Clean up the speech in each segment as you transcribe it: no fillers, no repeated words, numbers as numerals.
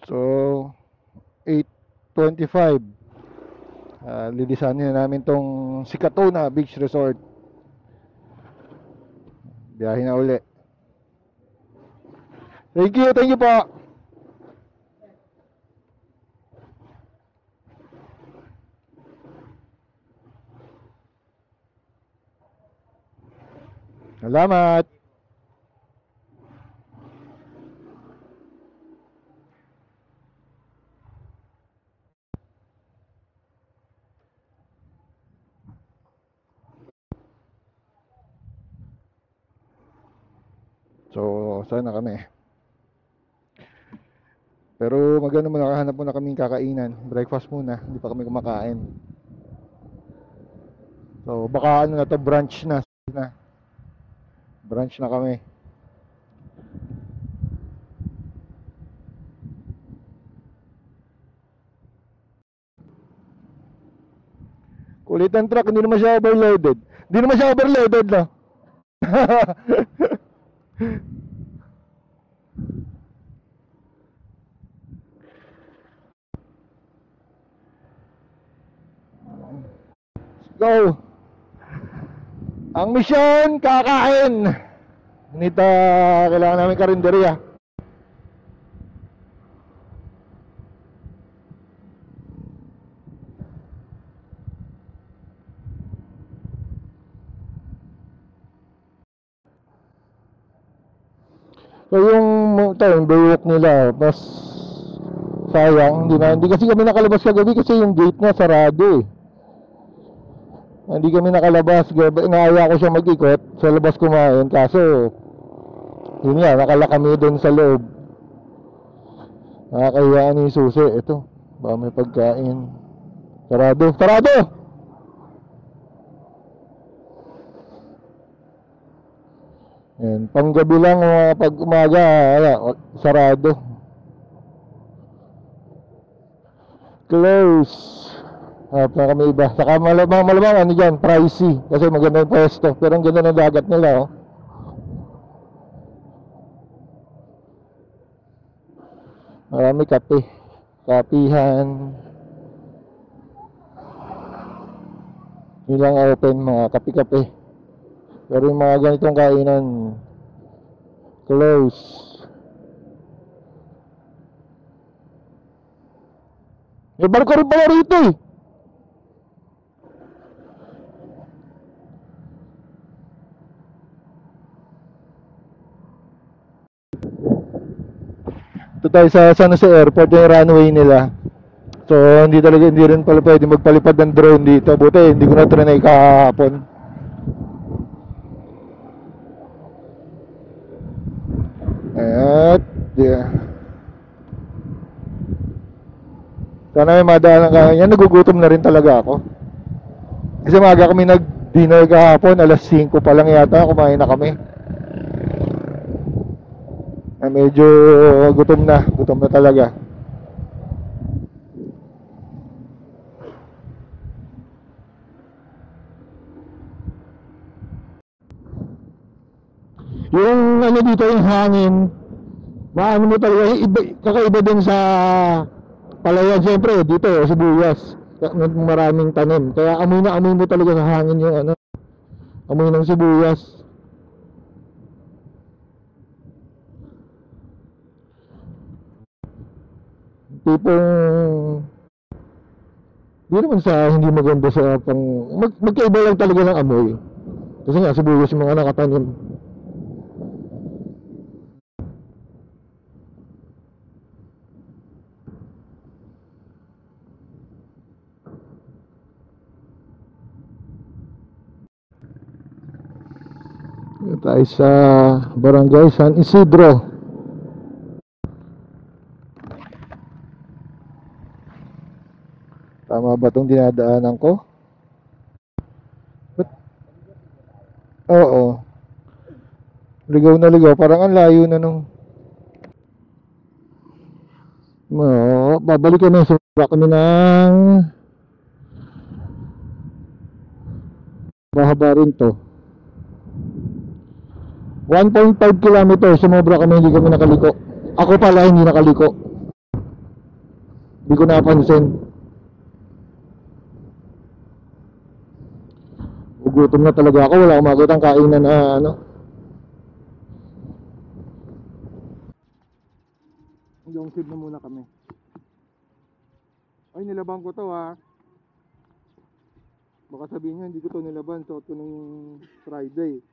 So, 8:25. Lilisanin na namin tong Sikatona Beach Resort. Biyahe na uli. Thank you po. Salamat. So, sana kami. Pero maganda muna, nakahanap muna kaming kakainan. Breakfast muna, hindi pa kami kumakain. So, baka ano na to, brunch na. Brunch na kami. Kulit ang truck, hindi naman siya overloaded. Hindi naman siya overloaded, no? Go! Ang misyon, kakain! Nita, kailangan namin karinderya. So yung bayok nila, mas sayang, hindi kasi kami nakalabas kagabi kasi yung gate niya sarado eh. Hindi kami nakalabas, inaaya ko siya mag-ikot sa labas kumain, kaso yun nga, nakala kami doon sa loob. Nakakayaan yung susi, ito, baka may pagkain. Sarado, sarado! Yan, panggabi lang pag umaga, sarado. Close. Hanap na kami iba. Saka malamang ano dyan, pricey. Kasi maganda yung pwesto. Pero ang ganda ng dagat nila, oh. Marami kape. Kapihan. Ilang open, mga kape-kape. Pero yung mga ganitong kainan, close. May barko rin pala rito eh. Ito tayo sa San Jose Airport, yung runway nila. So hindi rin pala pwede magpalipad ng drone dito. Buti hindi ko na trinay kahapon. At sana may madaanan ka. Yan, nagugutom na rin talaga ako. Kasi maaga kami nag-dinner kahapon, alas 5 pa lang yata, kumain na kami. Medyo gutom na talaga. Yung ano dito, yung hangin, maano mo talaga, kakaiba din sa Palayan. Siyempre dito, sibuyas, maraming tanim, kaya amoy mo talaga sa hangin yung ano, amoy ng sibuyas. Tipong di naman sa hindi maganda sa magkaiba lang talaga ng amoy. Kasi nga sibuyas yung mga nakatanim. Tayo sa Barangay San Isidro. Tama ba itong dinadaanan ko? But, oo. Ligaw na ligaw. Parang ang layo na nung... babalik kami. Sobra kami ng... Mahaba rin to. 1.5 kilometers. Sumobra kami, hindi kami nakaliko. Ako pala hindi nakaliko. Hindi ko napansin. Gugutom na talaga ako, wala akong makitang kainan na ano. Long save na muna kami. Ay, nilaban ko to ha. Baka sabihin nyo, hindi ko to nilaban. So, ito nung Friday.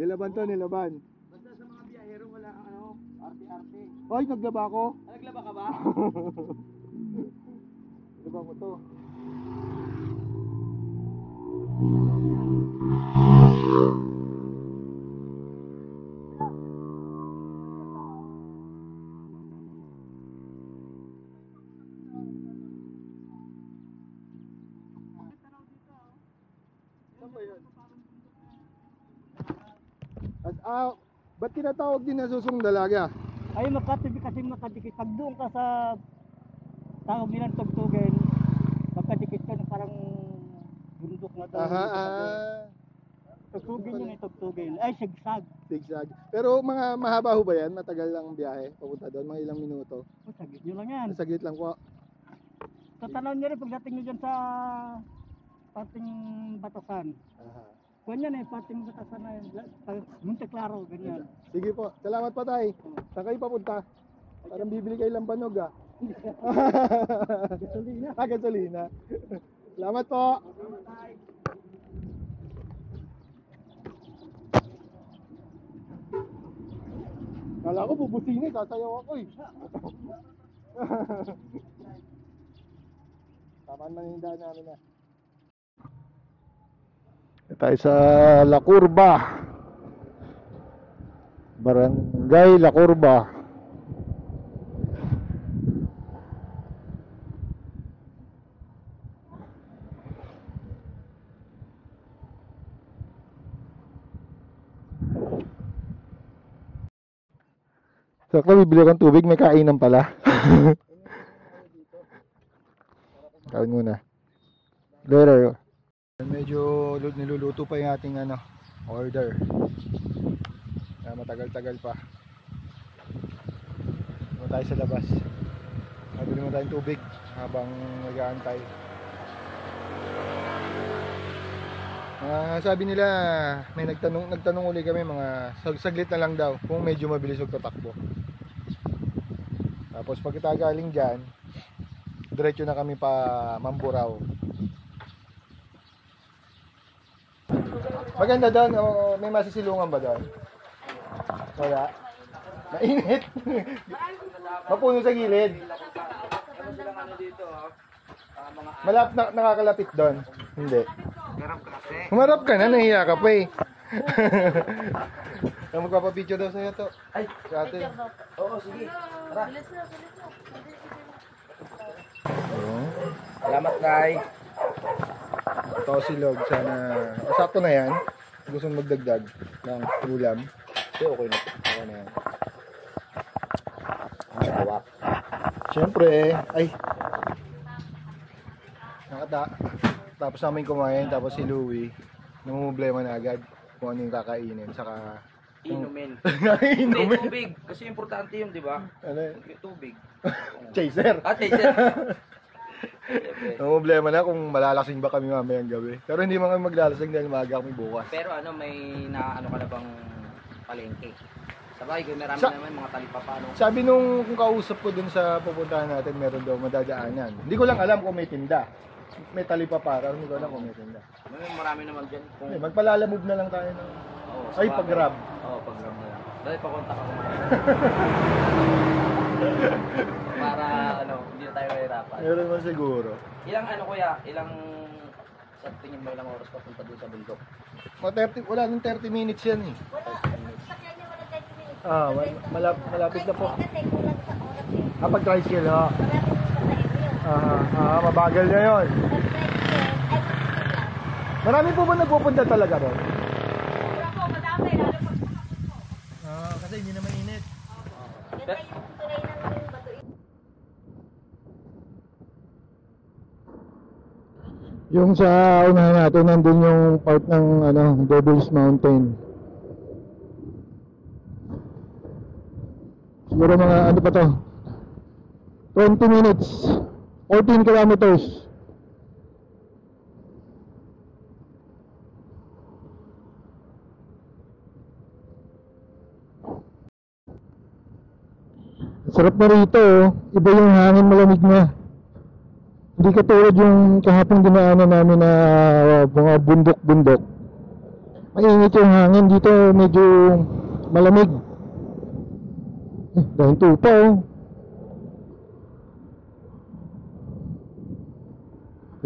Nilaban to, nilaban. Basta sa mga biyahero wala kang ano, arte-arte. Ay, naglaba ako. Naglaba ka ba? Nilaban ko to. Ba't tinatawag din na susong dalaga? Ay makatibig kasi makadikit. Pag doon ka sa tawag nilang tugtugin, makadikit ka na parang bundok na doon. Tugtugin yun, tugtugin. Ay, sigsag. Sigsag. Pero mga mahaba ho ba yan? Matagal lang ang biyahe papunta doon, mga ilang minuto. Oh, saglit nyo lang yan. Saglit lang po. Tatanaw nyo rin pagdating nyo dyan sa pating Batasan. Ganyan pating Batasan na yun. Monte Claro, ganyan. Sige po. Salamat pa tay. Saan kayo papunta? Parang bibili kayo lang banog ah. Gasolina. Gasolina. Salamat po. Kala ko bubusingin, sasayaw ako eh. Tama na yung daan namin na. Tayo sa La Curva. Barangay La Curva. Sakto, bibili akong tubig, may kainan pala. Kain muna. Later. Medyo niluluto pa yung ating order. Matagal-tagal pa. Muna tayo sa labas. Mabili mo tayong tubig habang nag-aantay. Sabi nila, may nagtanong uli kami, mga saglit na lang daw kung medyo mabilis yung tatakbo. Tapos pagkita galing dyan, diretso na kami pa Mamburao. Maganda doon, may masisilungan ba doon? Wala. Mainit. Mapuno sa gilid. Malap na nakakalapit doon. Hindi. Humarap ka na, nahiya ka pa eh. Magpapapicture daw sa'yo to. Ay, sa atin. Oo, sige. Tara. Salamat, Kai. Ito silog, sana. Sakto na yan. Gusto mong magdagdag ng ulam. Kasi okay na. Okay na yan. Hawak. Siyempre, ay. Tapos namin kumain, tapos si Louie, namumblema na agad kung ano yung kakainin, saka inumin. Inumin. Tubig. Kasi importante yun, di ba? Ano? Yung tubig. Chaser. Chaser. Namumblema na kung malalasing ba kami mamayang gabi. Pero hindi man kami maglalasing dahil maaga kami bukas. Pero may naano ka na bang palengke? Sabay, marami naman mga talipapa. Sabi nung kung kausap ko dun sa pupuntahan natin, meron daw madadaanan. Hindi ko lang alam kung may tinda. May talipapa raw, hindi ko alam kung may tinda. Marami naman dyan. Kung... magpalalamove na lang tayo. Ay, pag-grab. Oo, pag-grab na lang. Dahil pakontak ako. Para hindi na tayo mahirapan. Meron naman siguro. Ilang kuya? Sa tingin mo ilang oras papunta doon sa bundok? Wala nang 30 minutes yan eh. Malapit na po. Pag tricycle ha. Mabagal na yun. Marami po ba nagpupunta talaga ron? Wala po, madami. Lalo pag kasi hindi naman init. ganda yung tunay na yung bato. Yung sa unahan natin, nandun yung part ng Devil's Mountain. Siguro mga ano pa to? 20 minutes. 14 kilometers. Sarap na rito, oh. Iba yung hangin, malamig na. Hindi katulad yung kahapong dinaanan namin na mga bundok-bundok. Mainit yung hangin dito, medyo malamig. Dahil tupa, oh.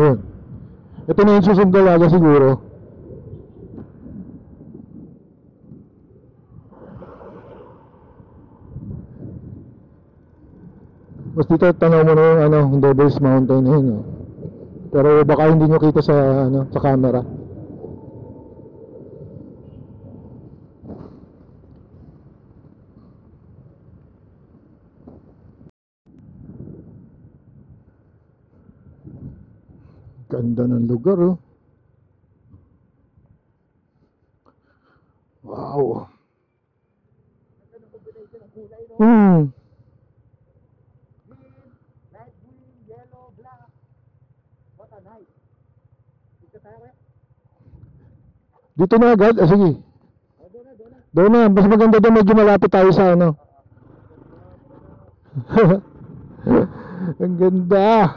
Yun. Ito na yung susunod dalaga siguro. Mas dito tanaw mo na yung ano, yung Devil's Mountain na yun, oh. Pero baka hindi nyo kita sa ano, sa camera. Ganda ng lugar, oh. Wow. Light green, yellow, black. What a night. Dito tayo kaya? Dito na agad? Ah, sige. Doon na. Mas maganda doon, medyo malapit tayo sa ano. Ang ganda.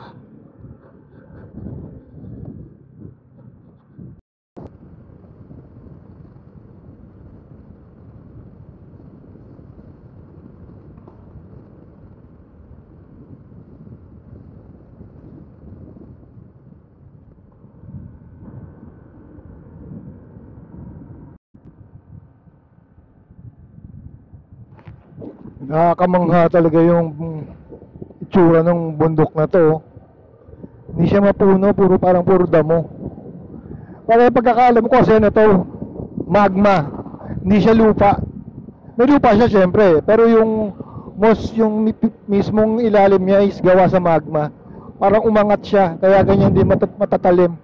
Nakakamangha talaga yung itsura ng bundok na to. Hindi siya mapuno, parang puro damo. Para pagkakaalam ko kasi na to, magma. Hindi siya lupa. May lupa siya syempre, pero yung mismong ilalim niya is gawa sa magma. Parang umangat siya, kaya ganyan din matatalim.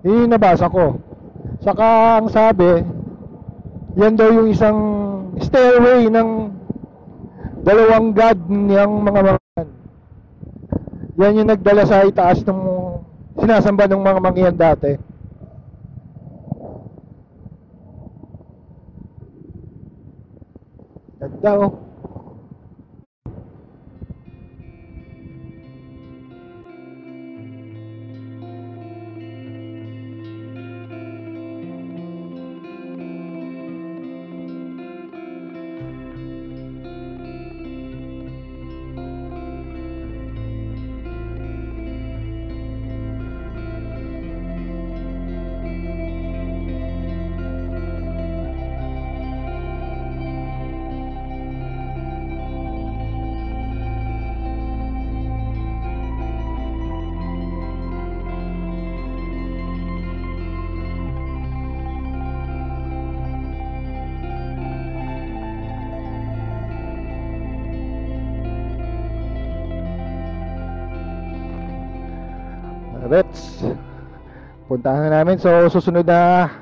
Yung nabasa ko. Saka ang sabi, yan daw yung isang stairway ng dalawang god niyang mga mangyan. Yan yung nagdala sa itaas ng sinasamba ng mga mangyan dati. Ganda, oh. Rets, puntahan na namin. So susunod na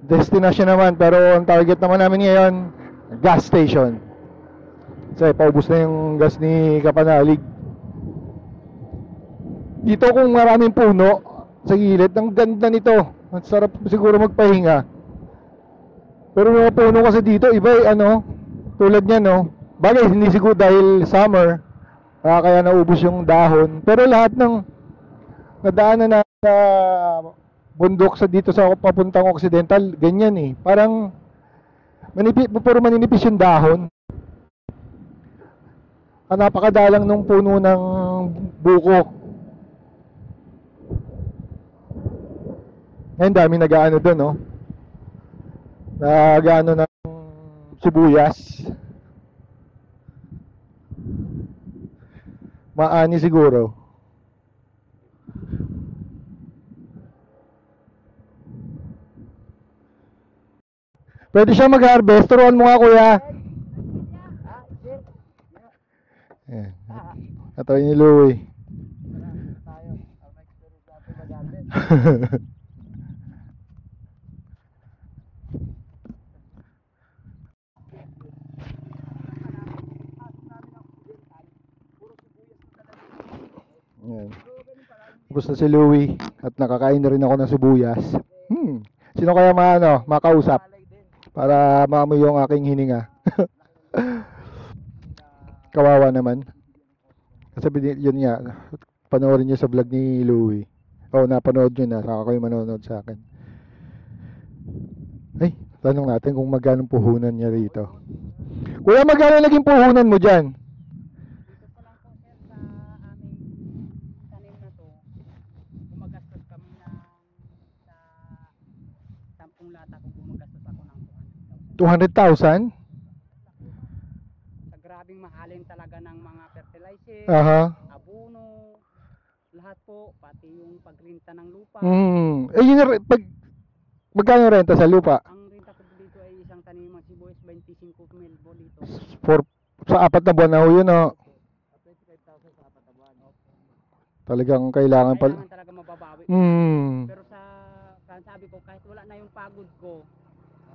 destination naman, pero ang target naman namin ngayon, gas station. Kasi paubos na yung gas ni Kapanalig. Dito kung maraming puno sa gilid, ang ganda nito. Ang sarap siguro magpahinga. Pero mga puno kasi dito, iba ano, tulad niyan, no. Bagay hindi siguro dahil summer, kaya naubos yung dahon. Pero lahat ng nadaanan na sa bundok sa dito sa papuntang Occidental, ganyan eh. Parang puro maninipis yung dahon. Ang napakadalang nung puno ng buko. Ngayon dami nag-aano doon, no? Nag-aano ng sibuyas. Maani siguro. Pwede siya mag-harvest. Turuan mo nga, kuya. Natry ni Louie. Yan. Tapos na si Louie at nakakain na rin ako ng sibuyas. Sino kaya makausap para maamoy yung aking hininga? Kawawa naman. Kasi yun nga, panoorin niyo sa vlog ni Louie. Napanood nyo na, saka kayo manonood sa akin. Ay, tanong natin kung magkano puhunan niya rito. Kuya, magkano naging puhunan mo dyan? Dito pa lang po sir sa aming tanim na to, gumagastos kami ng sa 10 lata kung gumagastos ako ng 200,000? Sa grabing mahalin talaga ng mga fertilizer, Aha. abono, lahat po, pati yung pagrinta ng lupa. Yun magkano renta sa lupa? Ang renta ko dito ay isang tanim ng sibuyas 25,000 dito. Sa 4 na buwan na ho yun, 25,000 sa 4 na buwan. Talagang kailangan Talaga mababawi. Pero sabi ko, kahit wala na yung pagod ko,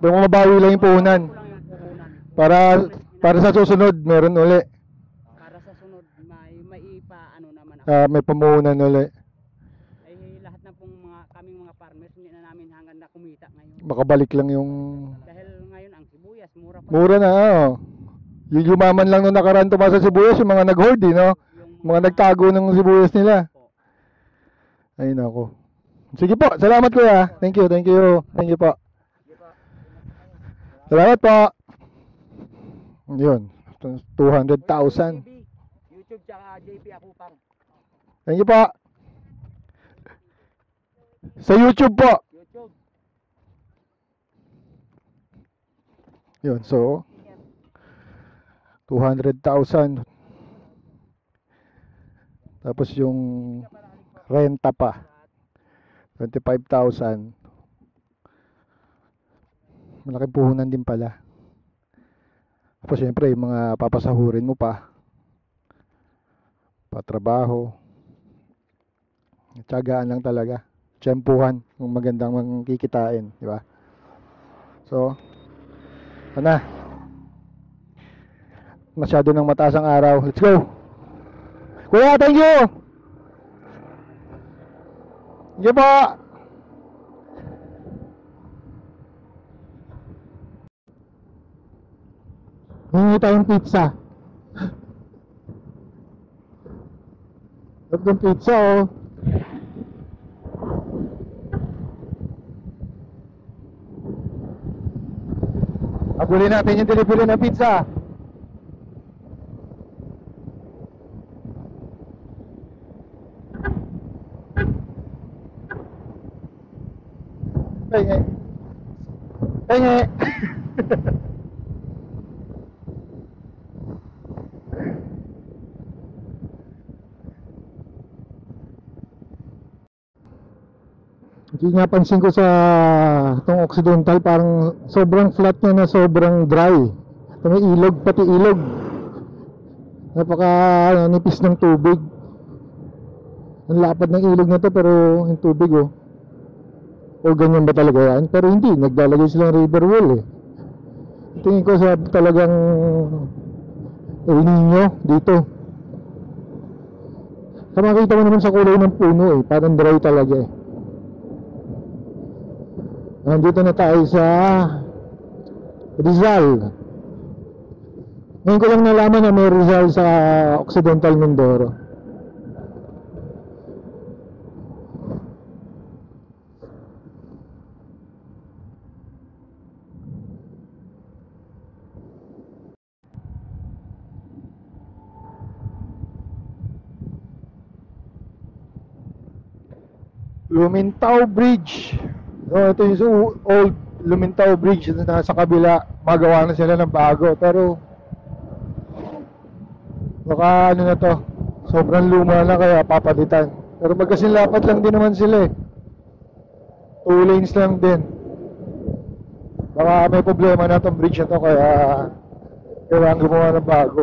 mabawi lang yung puhunan. ko lang yung puhunan. Para sa susunod, meron uli. Para sa sunod, may naman ako. May pamuhunan uli. Ay lahat na pong kaming mga farmers, hindi na namin hanggang na kumita ngayon. Makabalik lang yung... Dahil ngayon ang sibuyas, mura pa. Mura na, Yung yumaman lang nung nakaraan tumasa sibuyas, yung mga nag-hoard, no? Mga nagtago ng sibuyas nila. Ay, nako. Sige po, salamat kuya. Thank you. Thank you po. Salamat po. Yun, 200,000. YouTube tsaka JP Akupang. Thank you po. Sa YouTube po. YouTube. Yun, so 200,000. Tapos yung renta pa 25,000. Malaking puhunan din pala. Tapos syempre yung mga papasahurin mo pa, patrabaho, tiyagaan lang talaga, tiyempuhan kung magandang kikitain, di ba? So masyado nang mataas ang araw. Let's go kuya, thank you. Sige po. Hingi tayong pizza. Huwag ng pizza, Abulin natin yung delivery ng pizza. Penge. Hindi napansin ko sa itong Occidental, parang sobrang flat niya na sobrang dry. Ito may ilog, pati ilog. Napaka nipis ng tubig. Ang lapad ng ilog na to, pero yung tubig o ganyan ba talaga yan? Pero hindi, naglalagay silang river wall Tingin ko sa talagang El Nino dito. Sa makita mo naman sa kulay ng puno parang dry talaga Nandito na tayo sa Rizal. Ngayon ko lang nalaman na may Rizal sa Occidental Mindoro. Lumintao Bridge. Ito yung old Lumintao Bridge na nasa kabila. Magawa na sila ng bago, pero baka na to, sobrang luma na kaya papalitan. Pero magkasinlapat lang din naman sila 2 lanes lang din. Baka may problema na tong bridge na to, kaya kailangan gumawa ng bago.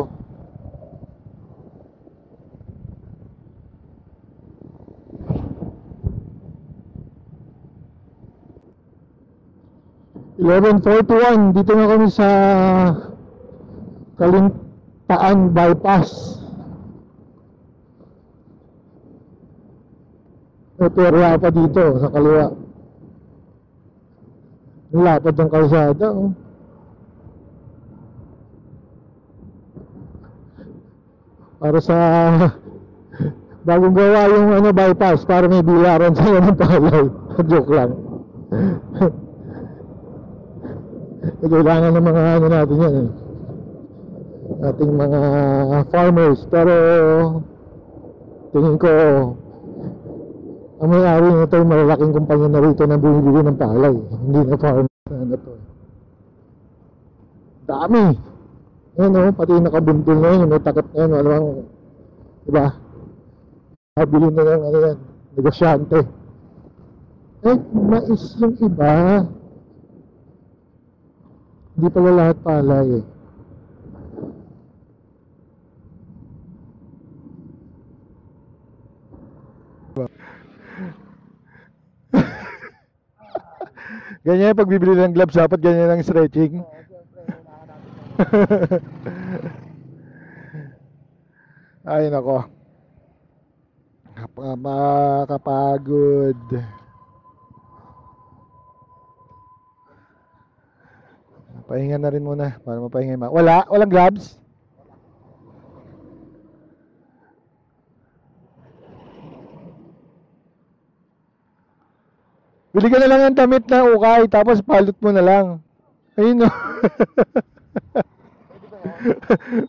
(11:41) dito na kami sa Kalintaan Bypass. May perya pa dito sa kaliwa. Lapad ng kalsada, oh. Para sa bagong gawa yung bypass para may bilaran sila ng palay. Joke lang. Kailangan ng mga natin yan, eh. Ating mga farmers. Pero tingin ko ang may-ari nito ay malalaking kumpanya na rito na bumibili ng palay. Hindi na farmers na to. Dami. Ayan, pati yung nakabundol na yun, may takot na yun, walang, diba? Nabili na ng yan, negosyante. Mais yung iba. Hindi pala lahat palay, eh. Ganyan yung pagbibili ng gloves, dapat ganyan ang stretching. Ay nako, makakapagod. Pahinga na rin muna para mapahinga. Walang gloves? Bili ka na lang ng damit na ukay, tapos palot mo na lang. Ayun, no.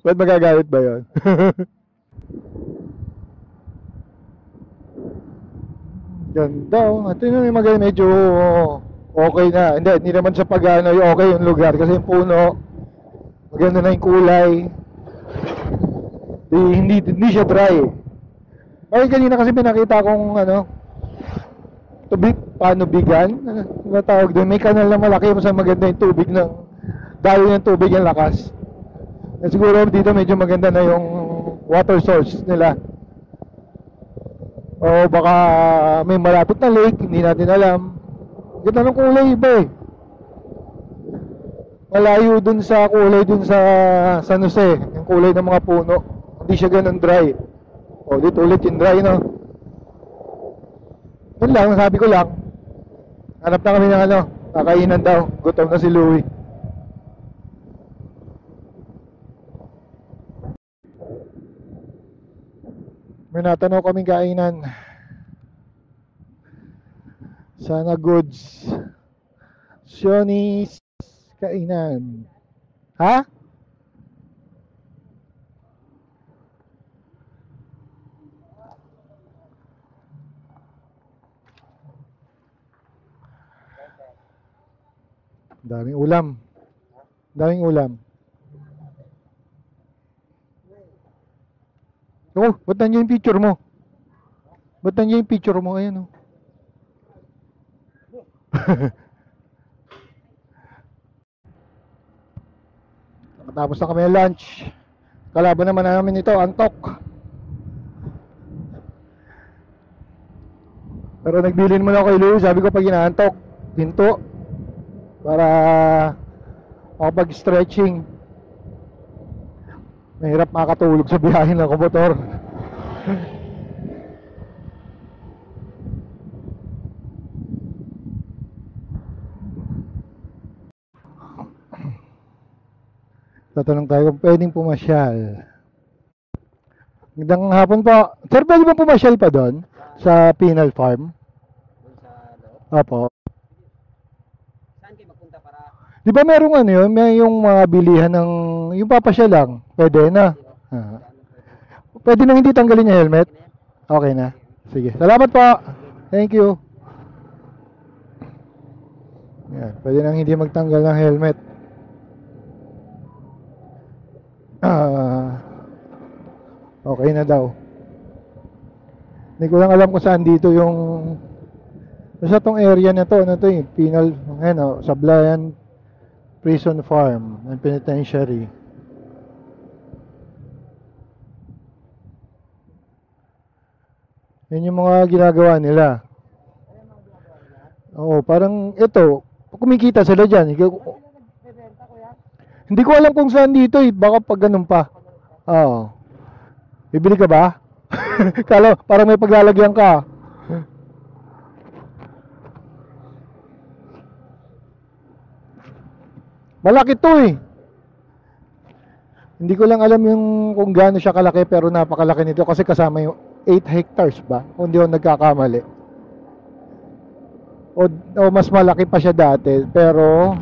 Ba't magagalit ba yun? Ganda, oh. Ito yung mga medyo okay na. Hindi naman sa pag-ano yung okay yung lugar. Kasi yung puno, maganda na yung kulay. Hindi siya dry. Bakit kanina kasi pinakita kong tubig, panubigan, natawag doon. May kanal na malaki, mas maganda yung tubig ng dalo ng tubig yung lakas. Siguro dito medyo maganda na yung water source nila. O baka may malapit na lake, hindi natin alam. Ganda ng kulay iba, eh. Malayo dun sa kulay dun sa San Jose, yung kulay ng mga puno. Hindi siya ganun dry. O dito ulit yung dry, no? Yun lang, sabi ko lang. Hanap na kami ng kakainan daw. Gutom na si Louie. May natanaw kaming kainan. Sana goods. Shoney's kainan. Ha? Daming ulam. Daming ulam. Oh, ba't nandiyan yung picture mo? Ba't nandiyan yung picture mo? Ayan, oh. Nakatapos na kami ng lunch. Kalaban naman namin ito, antok. Pero nagbilin mo na ako kay Louie. Sabi ko pag inaantok, hinto. Para makapag-stretching. Mahirap makatulog sa biyahe ng motor. Tatanong tayo kung pwedeng pumasyal. Magandang hapon po. Sir, pwede ba pumasyal pa doon? Sa Pinal Farm? Opo. Di ba merong yun? May yung mga bilihan ng yung papasya lang. Pwede na. Pwede nang hindi tanggalin yung helmet? Okay na. Sige. Salamat po. Thank you. Yan. Pwede nang hindi magtanggal ng helmet. Okay na daw. Hindi ko lang alam kung saan dito yung basta tong area na to. Ano to eh? Pinal, Sablayan Prison Farm and Penitentiary. Yan yung mga ginagawa nila. Oo, parang ito, kumikita sila dyan. Hindi ko alam kung saan dito eh. Baka pag ganun pa. Oo. Bibili ka ba? Kala, parang may paglalagyan ka. Malaki to eh. Hindi ko lang alam yung kung gaano siya kalaki pero napakalaki nito kasi kasama yung 8 hectares ba? Kung di ako nagkakamali. O mas malaki pa siya dati pero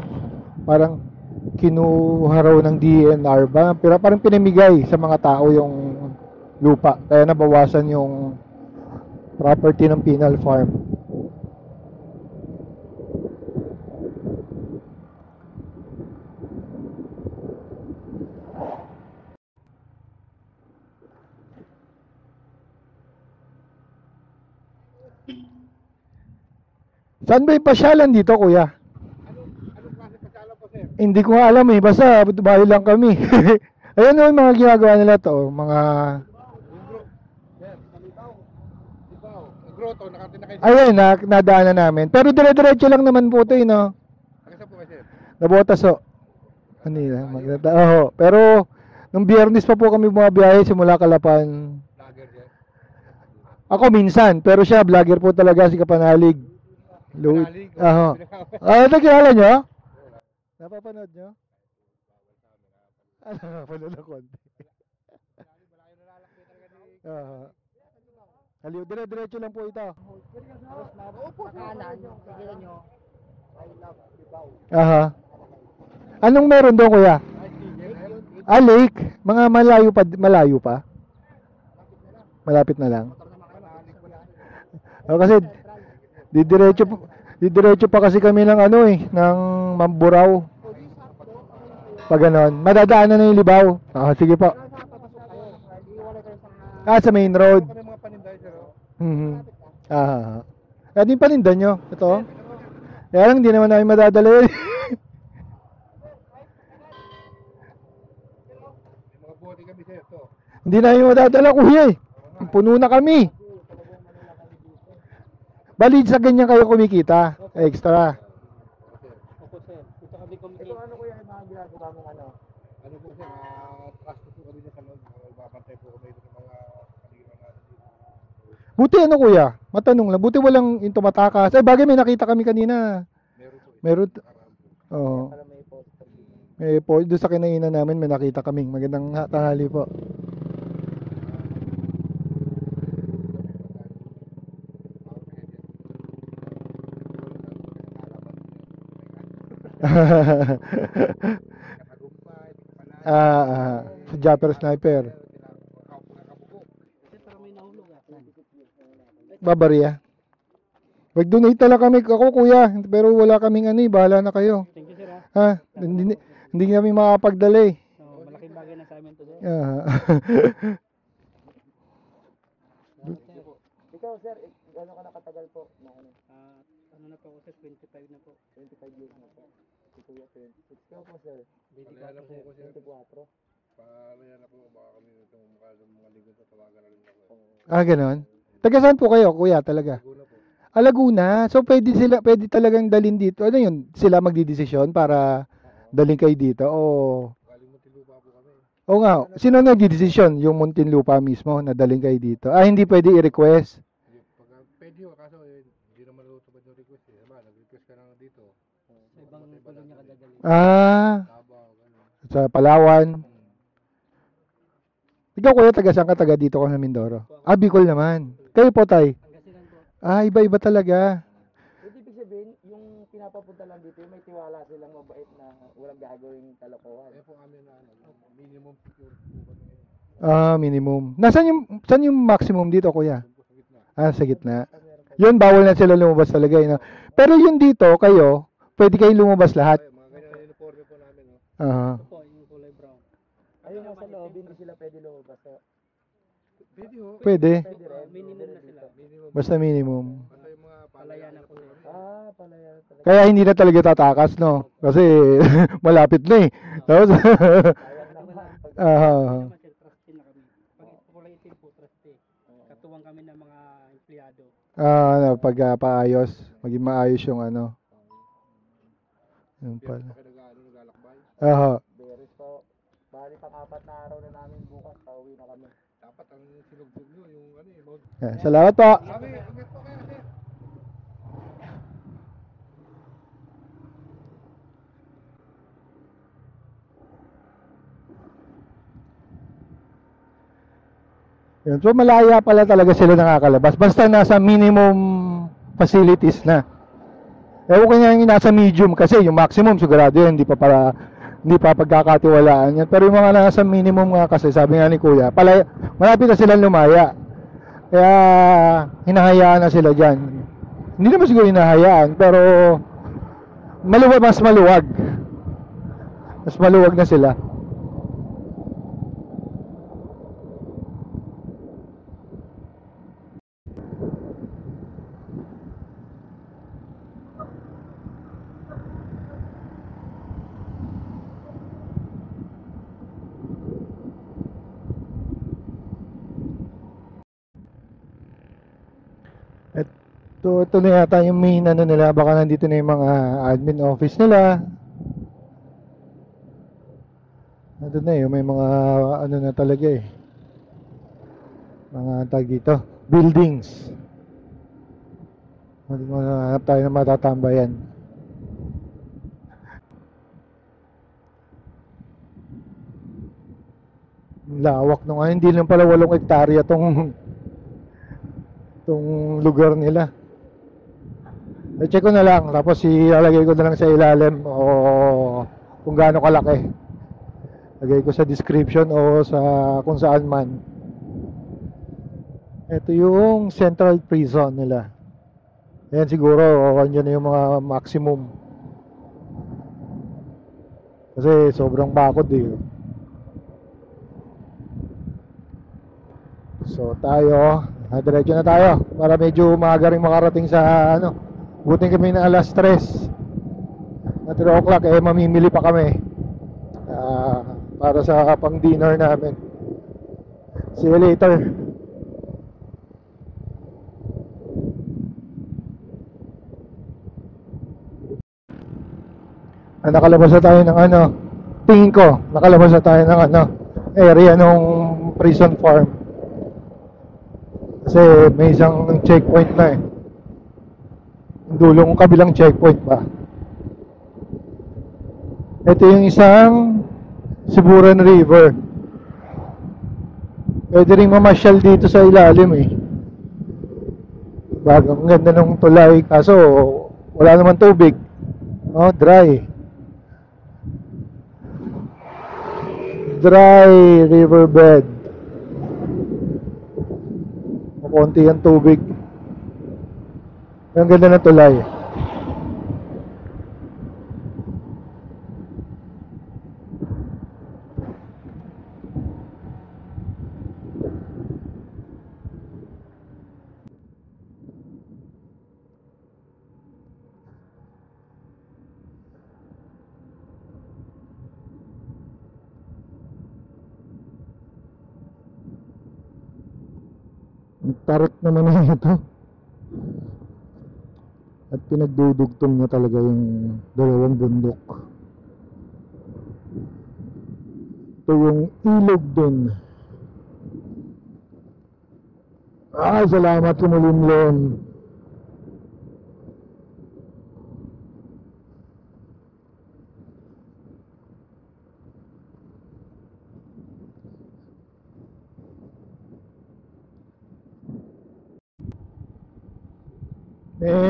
parang kinuha raw ng DNR ba? Pero parang pinamigay sa mga tao yung lupa. Kaya nabawasan yung property ng Pinal Farm. Saan ba yung pasyalan dito, kuya? Hindi ko nga alam eh, basta bahay lang kami. Ayun yung mga ginagawa nila to, mga... Grotto, nakatin na kayo. Ayun, nadaanan namin. Pero dire-diretso lang naman po ito, no? Nagasa po kasi. Nabotas o. Ano yun, maganda. Oo, pero nung Biyernes pa po kami bumabiyahe simula Kalapan. Lager yan. Ako minsan, pero siya vlogger po talaga si Kapanalig. Kapanalig, Oo. oh. Nakilala nyo? Napapanood nyo? Ano, napapanood ng konti. Haliw, dire-diretso lang po ito. Kanan, tignan nyo. I love Libao. Aha. Anong meron doon, kuya? Ah, lake. Mga malayo pa? Malapit na lang. Kasi didiretso pa kasi kami ng ano eh, ng Mamburao. Pag ganon, madadaanan na yung Libao. Ah, sige po. Ah, sa main road. Kami mga paninday, sir. Ah. Ano yung panindan nyo? Ito? Kaya lang, hindi naman namin madadala yun. Mga bote kami, sir. Ito. Hindi namin madadala, kuya eh. Puno na kami. Bali, sa ganyan kayo kumikita. Extra. Opo sir, ito kami kumikita. Ito ano kuya yung mga ginagawa mong ano? Ano po, sir? Trust po kami sa loob. Babantay po kami sa mga kaligiran natin dito. Buti ano kuya? Matanong lang. Buti walang yung tumatakas. Ay, bagay may nakita kami kanina. Meron po. Meron. Oo. May po. Doon sa kinainan namin may nakita kaming. Magandang tanghali po. Sa Japper Sniper. Babariya. Mag-donate na lang kami ako kuya, pero wala kaming ano eh, bahala na kayo. Thank you sir ha. Ha? Hindi kami makapagdala eh. So, malaking bagay na sa amin to sir. Ikaw sir, ano ka nakatagal po? Ano na po ako sir, 25 na po. 25 years na po. Si Kuya 26 ka po sir. 24 po sir. 24. Palaya na po, baka kami itong mga linggo sa tawagan na rin ako. Ah, ganon. Taga saan po kayo, kuya, talaga? Laguna po. Ah, Laguna. So pwede talagang dalhin dito. Ano yun? Sila magdidesisyon para dalhin kayo dito o Galing Muntinlupa po kami. Oo nga. Sino nagdidesisyon? Yung Muntinlupa mismo na dalhin kayo dito. Ah, hindi pwede i-request. Pwede ho, kaso hindi naman natupad yung request eh. Diba, nag-request ka na dito. Sa ibang kolonya ka dadalhin. Ah, Davao, gano'n. sa Palawan. Ikaw kuya, taga saan ka? Taga dito ka sa Mindoro. Ah, Bicol naman. Kayo po tay? Pangasinan po. Ah, iba-iba talaga. Hindi ibig sabihin, yung pinapapunta lang dito, may tiwala silang mabait na walang gagawing kalokohan. Kaya po kami na minimum security po kami. Ah, minimum. Saan yung maximum dito kuya? Doon po sa gitna. Ah, sa gitna. Yun, bawal na sila lumabas talaga. No? Pero yun dito, kayo, pwede kayo lumabas lahat. Ay, mga ganyan na uniforme po namin. No? Ah. Ito po, yung kulay brown. Ayun nga sa loob, hindi sila pwede lumabas. Pwede ho. Pwede. Pwede rin. Minimum na sila. Minimum. Basta minimum. Basta yung mga Palaya na po sir. Ah, palaya talaga. Kaya hindi na talaga tatakas, no? Kasi malapit na eh. Tapos, Sayang naman. ah, Naman sir, trustee na kami. Pag kulay itim po, trustee. Katuwang kami ng mga empleyado. paayos, maging maayos yung ano. Yun pala. naglalakbay. Ah, Beres po. Bali pang-apat na araw na namin bukas, pauwi na kami. Dapat ang sinugbog nyo, yung ano eh. salamat po. Sabi, ingat po kayo sir. Yun. So malaya pala talaga sila nakakalabas. Basta nasa minimum facilities na. Ewan ko nga yung nasa medium kasi yung maximum sigurado yun, hindi pa pagkakatiwalaan yan. Pero yung mga nasa minimum nga kasi sabi nga ni Kuya, malapit na silang lumaya. Kaya hinahayaan na sila dyan. Hindi naman siguro hinahayaan pero mas maluwag. Mas maluwag na sila. Ito na yata yung main ano nila, baka nandito na yung mga admin office nila. Ito na yun, may mga ano na talaga eh. Mga tag dito, buildings. Hanap tayo na matatambayan. Lawak nung hindi lang pala 8 hektarya tong lugar nila. I-check ko na lang tapos ilalagay ko na lang sa ilalim o kung gaano kalaki. Lagay ko sa description o sa kung saan man. Ito yung central prison nila. Ayan siguro andyan na yung mga maximum. Kasi sobrang bakod eh. So tayo, diretso na tayo para medyo maaga rin makarating sa ano. Buting kami na alas 3 na 3 o'clock mamimili pa kami para sa pang dinner namin. See you later. Nakalabas na tayo ng ano, tingin ko nakalabas na tayo ng ano, area nung prison farm kasi may isang checkpoint na eh, dulong kabilang checkpoint ba. Ito yung isang Siburan River. Pwede rin mamasyal dito sa ilalim eh. Bagang ganda ng tulay kaso wala naman tubig. Oh, dry riverbed. Konti ang tubig. Ang ganda ng tulay. Tarot naman na ito. At pinagdudugtong niya talaga yung dalawang bundok. Ito yung ilog dun. Salamat kumulimlim.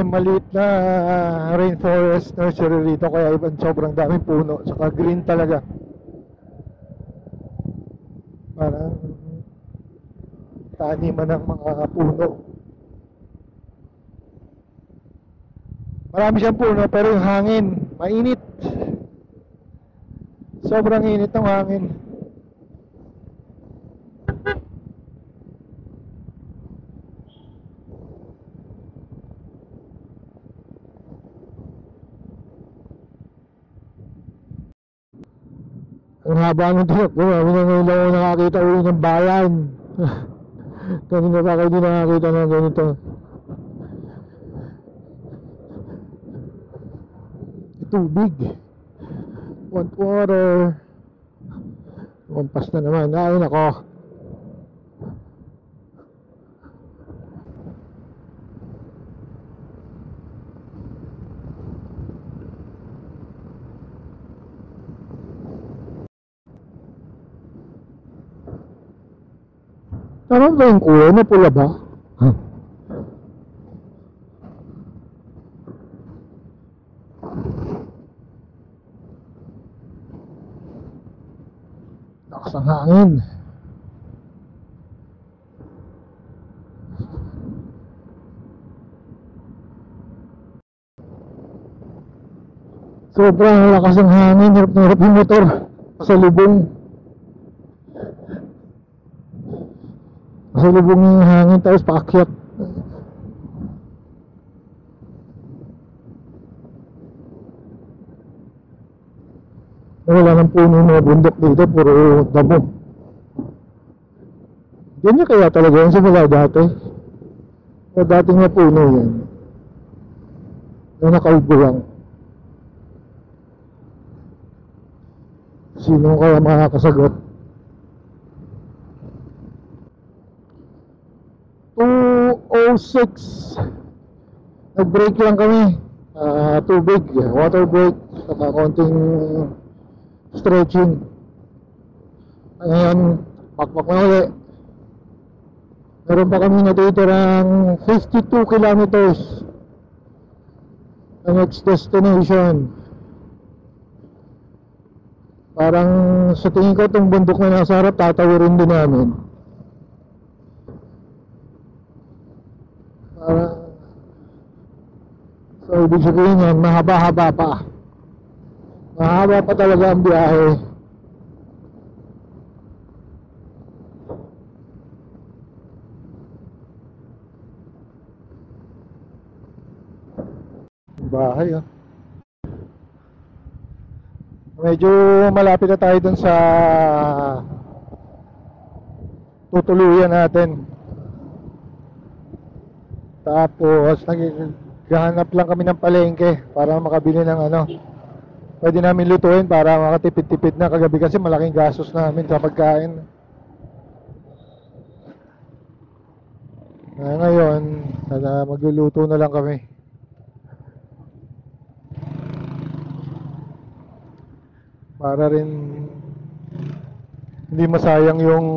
Maliit na rainforest nursery rito kaya sobrang daming puno saka green talaga, parang taniman ng mga puno. Marami siyang puno pero yung hangin mainit, sobrang init ng hangin. Ang haba ng tulog ko, ngayon lang ako nakakita ulit ng bayan. Kanina pa kayo di nakakita ng ganito. Tubig. Want water. Kumpas na naman. Ay nako. Tama ba yung kulay na pula ba? Lakas ang hangin. Sobrang lakas ng hangin, hirap na hirap yung motor pasalubong. Pasalubong yung hangin tapos paakyat. Wala ng puno ng mga bundok dito, puro damo. Ganyan kaya talaga yan simula dati. Dating na puno yan. Yung nakaubo lang. Sino kaya makakasagot? 2:06. Nag-break lang kami. Tubig, water break, saka konting stretching. Ngayon, pakpak na ulit. Meron pa kami natitirang 52 kilometers sa next destination. Parang sa tingin ko itong bundok na nasa harap tatawirin din namin. Parang, so ibig sabihin yan, mahaba-haba pa. Mahaba pa talaga ang biyahe. Bahay medyo malapit na tayo dun sa tutuluyan natin. Tapos naghahanap lang kami ng palengke para makabili ng pwede namin lutuin para makatipid-tipid na. Kagabi kasi malaking gastos namin sa pagkain. Ngayon magluluto na lang kami para rin hindi masayang yung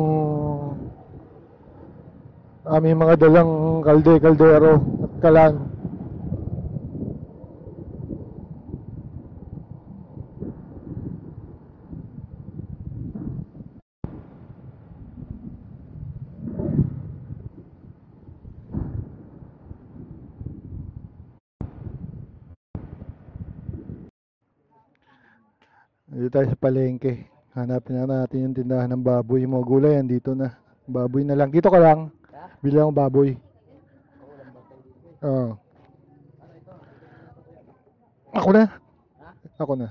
aming mga dalang kaldero at kalan. Dito tayo sa palengke. Hanapin na natin yung tindahan ng baboy. Yung mga gulay yan dito na. Baboy na lang. Dito ka lang. Bili akong baboy. Oo. Ako na. Ako na.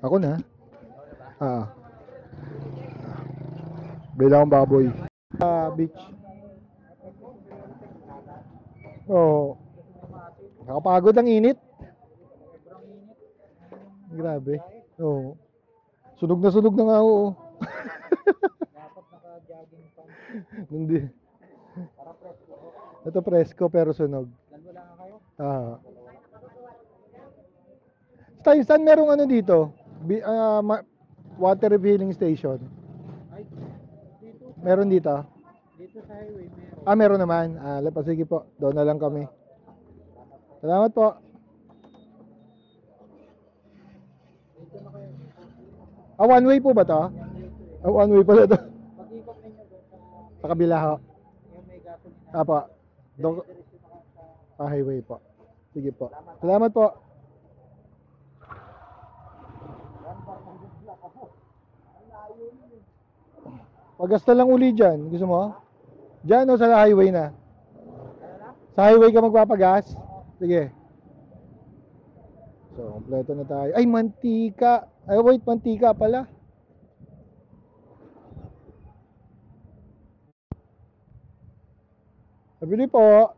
Ako na. Bili akong baboy. Beach. Oo. Nakapagod ang init. Grabe. Oo. Sunog na nga ako. Dapat naka-jogging pants. Hindi. Para presko. Ito presko pero sunog. Dalawa lang kayo? Tayo, saan merong dito? Water refilling station. Ay, dito. Meron dito? Dito sa highway meron. Meron naman. Sige po. Doon na lang kami. Salamat po. Dito na kayo. One way po ba to? One way pala to. Pag-ikot ninyo doon Sa kabila ho. yung may gasolina. Apo. Doon. Diretso na kayo sa Highway po. Sige po. Salamat po. Pagasta lang uli dyan. Gusto mo? Dyan o sa highway na? Sa highway ka magpapagas? Sige. So, kompleto na tayo. Ay, mantika. Ay, wait, mantika pala. Sabili po.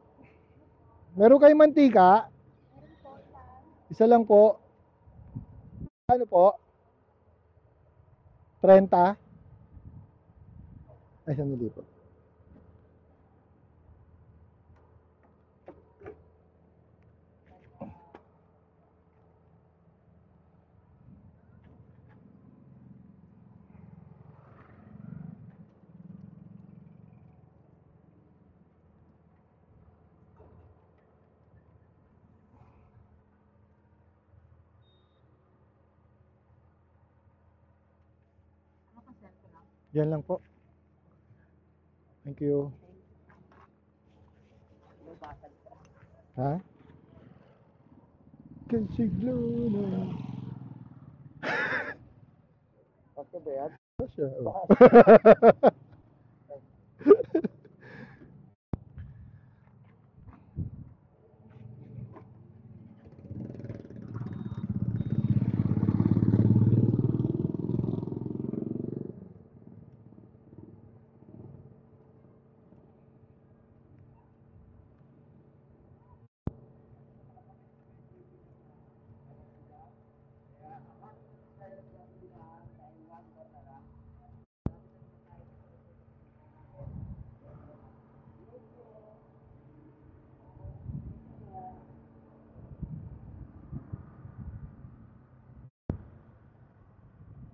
Meron kayong mantika? Isa lang po. Ano po? 30? Ay, sandali po. Yan lang po. Thank you. Ha? Kasiglo na. Okay ba yan? Siya, oh.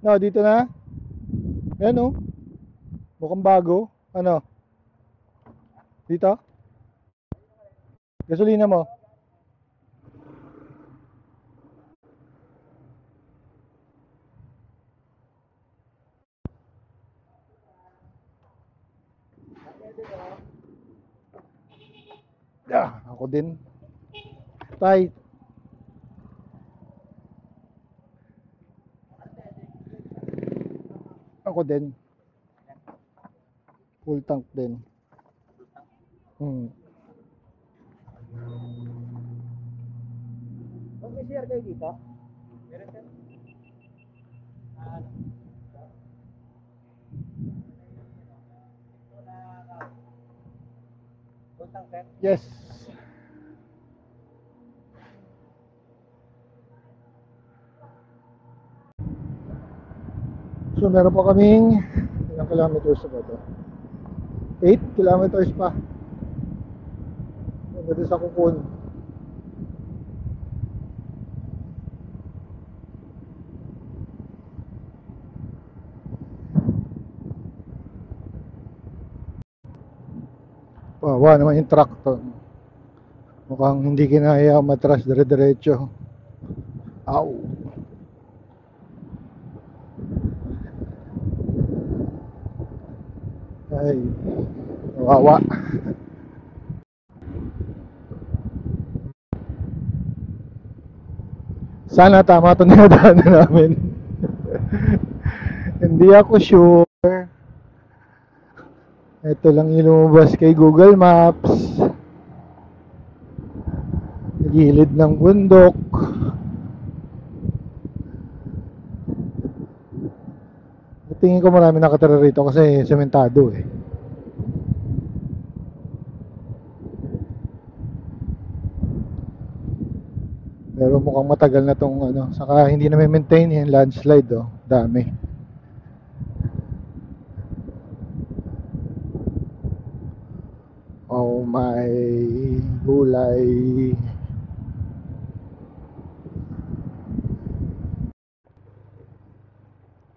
No, dito na. Ayan oh. Mukhang bago. Ano? Dito? Gasolina mo? Ako din. Tay. Ako din. Full tank din. Okay, share kayo dito. Yes. So meron pa kaming ilang kilometers na ba ito? 8 kilometers pa. Dito sa Kukun. Wawa naman yung truck to. Mukhang hindi kinaya matras dire-diretso. Ow. Ay, wawa. Sana tama ito dinadaanan namin. Hindi ako sure. Ito lang yung lumabas kay Google Maps. Gilid ng bundok. Tingin ko marami nakatira rito kasi sementado eh. Pero mukhang matagal na tong ano, saka hindi na maintain yung landslide oh, dami. Oh my gulay.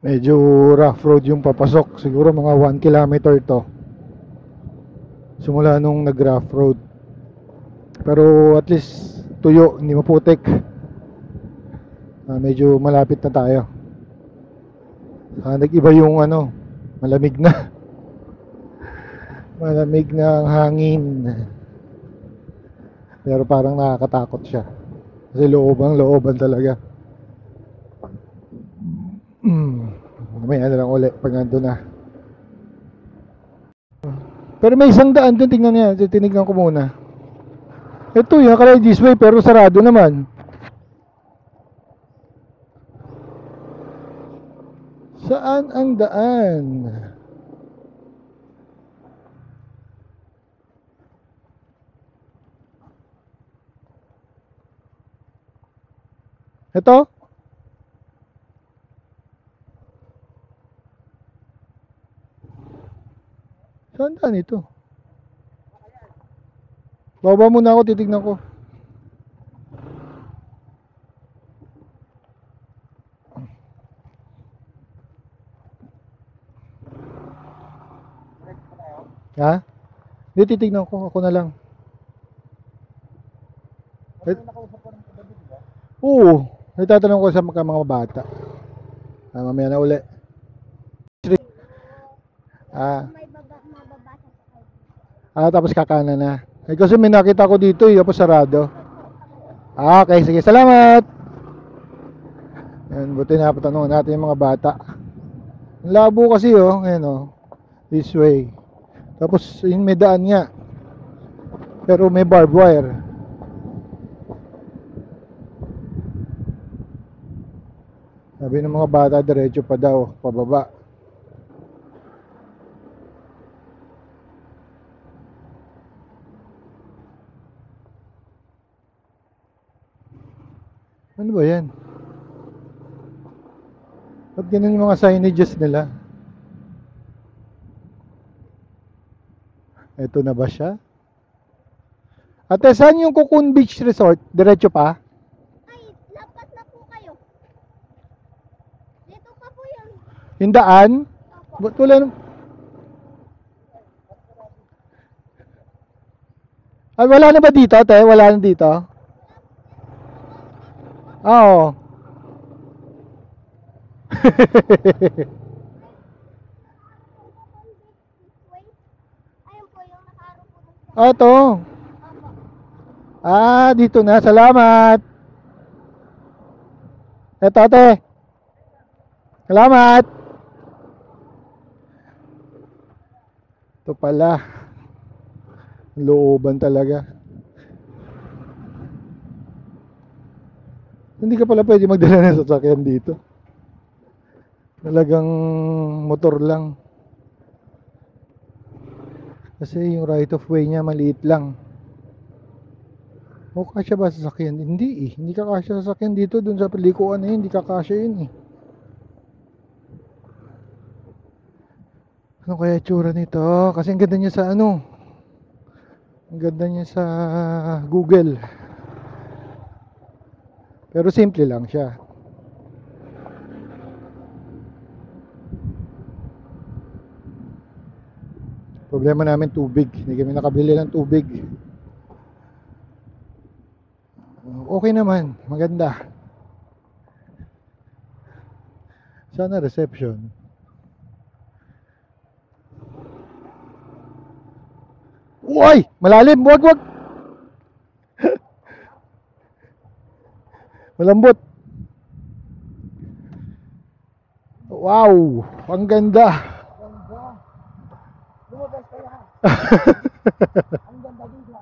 Medyo rough road yung papasok. Siguro mga 1 kilometer to. Simula nung nag-rough road. Pero at least tuyo, hindi maputik. Medyo malapit na tayo. Nag-iba yung ano, malamig na. Malamig na ang hangin. Pero parang nakakatakot siya. Kasi looban talaga. Mamaya na lang ulit pag nandun na. Pero may isang daan dun, tingnan niya. Tinignan ko muna. Ito yung nakalagay this way pero sarado naman. Saan ang daan? Ito? Saan daan ito? Baba muna ako, titignan ko. Ha? Hindi, titignan ko. Ako na lang. Oo. Nagtatanong ko sa mga bata. Mamaya na uli. Ah, May mababasa sa kayo. tapos kakanan na. Eh, kasi may nakita ko dito, tapos sarado. Okay, sige. Salamat! Yan, buti na patanong natin yung mga bata. Ang labo kasi, Ayan, this way. Tapos, yun may daan nga. Pero may barbed wire. Sabi ng mga bata, diretso pa daw, pababa. Ano ba yan? Ba't ganun yung mga signages nila? Ito na ba siya? Ate, saan yung Cocoon Beach Resort? Diretso pa? Ay, lampas na po kayo. Dito pa po yun. Yung daan? Ba't wala nang... Ay, wala na ba dito, ate? Wala na dito? Oo. Wait. Ayun po yung nakaharap po dun sa... Ito. Opo. Dito na. Salamat. Eto, ate. Salamat. Ito pala. Looban talaga. Hindi ka pala pwede magdala ng sasakyan dito. Talagang motor lang. Kasi yung right of way niya maliit lang. O kasya ba sasakyan? Hindi eh. Hindi ka kasya sasakyan dito. Dun sa palikuan na yun. Hindi ka kasya yun eh. Ano kaya tsura nito? Kasi ang ganda niya sa ano. Ang ganda niya sa Google. Pero simple lang siya. Problema namin tubig. Hindi kami nakabili ng tubig. Okay naman. Maganda. Sana reception. Uy! Malalim! Wag! Malambot. Wow! Ang ganda. Lumabas kaya. Ang ganda dito.